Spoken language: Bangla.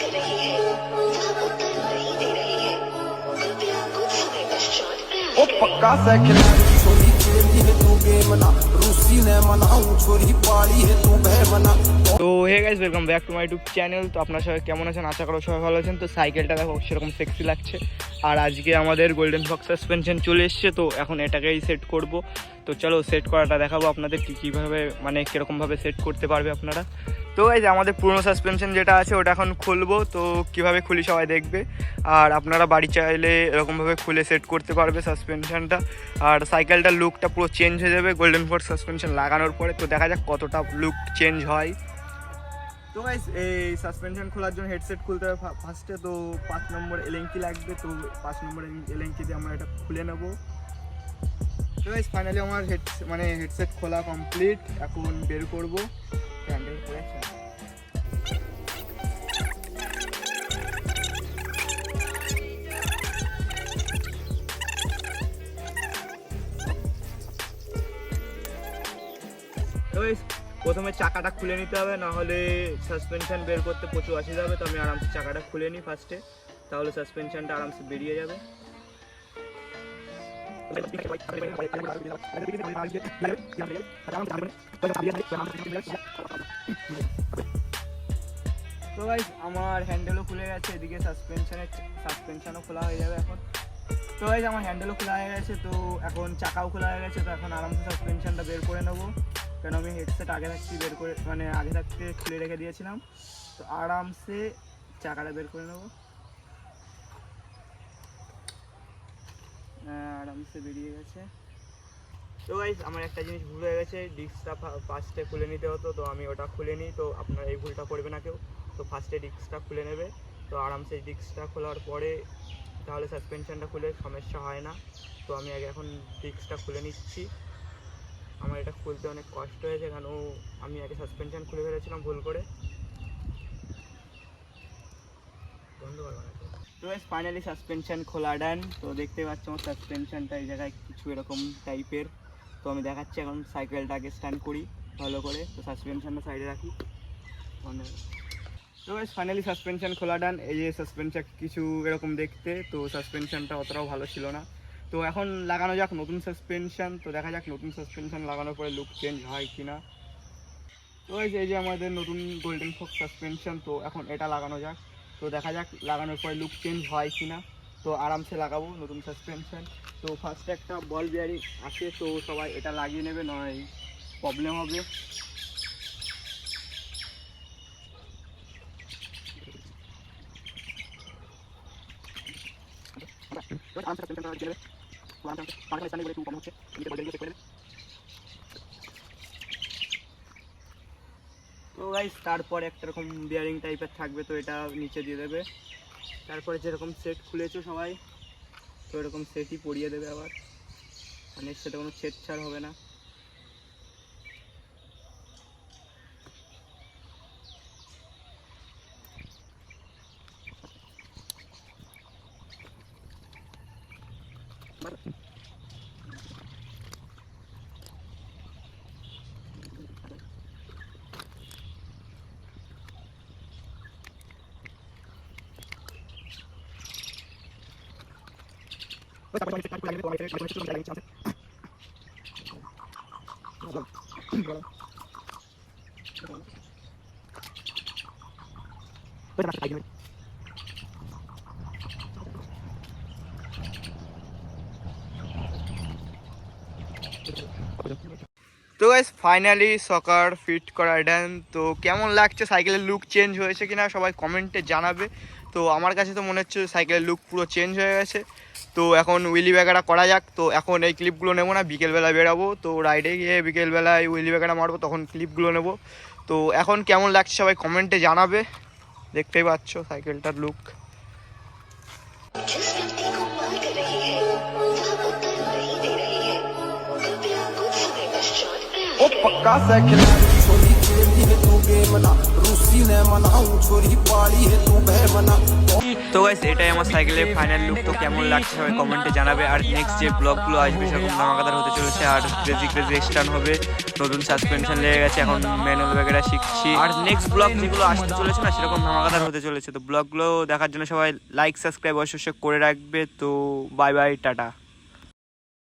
कर रही है जहां उत्तर नहीं दे रही है कृपया कुछ समय पश्चात ओ पक्का सा खिलाड़ी छोरी खेलती है तू गेम ना रूसी ने मनाऊं छोरी पाली है तू बेमना। তো hey guys welcome back to my YouTube channel. তো আপনারা সবাই কেমন আছেন? আশা করি সবাই ভালো আছেন। তো সাইকেলটা দেখো সেরকম সেক্সি লাগছে। আর আজকে আমাদের গোল্ডেন ফক্স সাসপেনশন চলে এসছে, তো এখন এটাকেই সেট করব। তো চলো সেট করাটা দেখাবো আপনাদের কীভাবে, মানে কীরকমভাবে সেট করতে পারবে আপনারা। তো গাইস আমাদের পুরনো সাসপেনশন যেটা আছে ওটা এখন খুলবো, তো কীভাবে খুলি সবাই দেখবে। আর আপনারা বাড়ি চাইলে এরকমভাবে খুলে সেট করতে পারবে সাসপেনশনটা। আর সাইকেলটার লুকটা পুরো চেঞ্জ হয়ে যাবে গোল্ডেন ফক্স সাসপেনশন লাগানোর পরে। তো দেখা যাক কতটা লুক চেঞ্জ হয়। তো গাইস এই সাসপেনশন খোলার জন্য হেডসেট খুলতে হবে ফার্স্টে। তো 5 নম্বর এলেঙ্কি লাগবে, তো 5 নম্বর এলেঙ্কি দিয়ে আমরা এটা খুলে নেব। তো গাইস ফাইনালি আমার হেডসেট খোলা কমপ্লিট। এখন বের করব হ্যান্ডেল করে। তো গাইস প্রথমে চাকাটা খুলে নিতে হবে, নাহলে সাসপেনশন বের করতে প্রচুর অসুবিধা হবে। তো আমি আরামসে চাকাটা খুলে নিই ফার্স্টে, তাহলে সাসপেনশনটা আরামসে বেরিয়ে যাবে। তো গাইস আমার হ্যান্ডেলও খুলে গেছে, এদিকে সাসপেনশনও খোলা হয়ে যাবে এখন। তো গাইস আমার হ্যান্ডেলও খোলা হয়ে গেছে, তো এখন চাকাও খোলা হয়ে গেছে। তো এখন আরামসে সাসপেনশনটা বের করে নেবো, কারণ আমি হেডসেট আগে থাকতে খুলে রেখে দিয়েছিলাম। তো আরামসে চাকাটা বের করে নেবো, আরামসে বেরিয়ে গেছে। তো গাইস আমার একটা জিনিস ভুল হয়ে গেছে, ডিস্কটা ফার্স্টে খুলে নিতে হতো, তো আমি ওটা খুলে নিই। তো আপনারা এই ভুলটা করবে না কেউ। তো ফার্স্টে ডিস্কটা খুলে নেবে, তো আরামসে ডিস্কটা খোলার পরে তাহলে সাসপেনশনটা খুলে সমস্যা হয় না। তো আমি আগে এখন ডিস্কটা খুলে নিচ্ছি। আমার এটা খুলতে অনেক কষ্ট হয়েছে, কারণ আমি আগে সাসপেনশন খুলে ফেলেছিলাম ভুল করে। তো ফাইনালি সাসপেনশন খোলা ডান। তো দেখতে পাচ্ছ আমার সাসপেনশনটা এই জায়গায় কিছু এরকম টাইপের। তো আমি দেখাচ্ছি এখন সাইকেলটাকে স্ট্যান্ড করি ভালো করে। তো সাসপেনশনটা সাইডে রাখি। তো ফাইনালি সাসপেনশন খোলা ডান। এই যে সাসপেনশন কিছু এরকম দেখতে, তো সাসপেনশনটা অতটাও ভালো ছিল না। তো এখন লাগানো যাক নতুন সাসপেনশন। তো দেখা যাক নতুন সাসপেনশন লাগানোর পরে লুক চেঞ্জ হয় কি না। তো এই যে আমাদের নতুন গোল্ডেন ফক্স সাসপেনশন, তো এখন এটা লাগানো যাক। তো দেখা যাক লাগানোর পরে লুক চেঞ্জ হয় কি না। তো আরামসে লাগাবো নতুন সাসপেনশন। তো ফার্স্টে একটা বল বিয়ারিং আছে, তো সবাই এটা লাগিয়ে নেবে, নয় প্রবলেম হবে। তো গাইস তারপরে একটা রকম বিয়ারিং টাইপের থাকবে, তো এটা নিচে দিয়ে দেবে। তারপরে যেরকম সেট খুলেছো সবাই, তো এরকম সেটই পরিয়ে দেবে আবার, মানে সেটা কোনো ছেড়ছাড় হবে না। তো গাইস ফাইনালি সকার ফিট করা ডান। তো কেমন লাগছে, সাইকেলের লুক চেঞ্জ হয়েছে কিনা সবাই কমেন্টে জানাবে। তো আমার কাছে তো মনে হচ্ছে সাইকেলের লুক পুরো চেঞ্জ হয়ে গেছে। তো এখন উইলি ব্যাগাটা করা যাক। তো এখন এই ক্লিপগুলো নেবো না, বিকেলবেলা বেরাবো, তো রাইডে গিয়ে বিকেলবেলায় উইলি ব্যাগাটা মারবো, তখন ক্লিপগুলো নেবো। তো এখন কেমন লাগছে সবাই কমেন্টে জানাবে। দেখতেই পাচ্ছ সাইকেলটার লুক। जिस व्यक्ति को कॉल कर रही है जहां उत्तर नहीं दे रही है कृपया कुछ समय पश्चात ओ पक्का सा खिलाड़ी छोरी खेलती है तू गेम ना रूसी रूसी ने मनाऊं छोरी पाली है तू बह बना তো গাইস এটাই আমার সাইকেলের ফাইনাল লুক। তো কেমন লাগছে সবাই কমেন্টে জানাবে। আর নেক্সট যে ব্লগগুলো আসবে সেরকম ধামাকাদার হতে চলেছে, আর ক্রেজি এক্সটার্ন হবে, নতুন সাসপেনশন লেগে গেছে, এখন ম্যানুয়াল বগেরা শিখছি। আর নেক্সট ব্লগ যেগুলো আসতে চলেছে না সেরকম ধামাকাদার হতে চলেছে। তো ব্লগগুলো দেখার জন্য সবাই লাইক সাবস্ক্রাইব অবশ্যই করে রাখবে। তো বাই বাই, টাটা।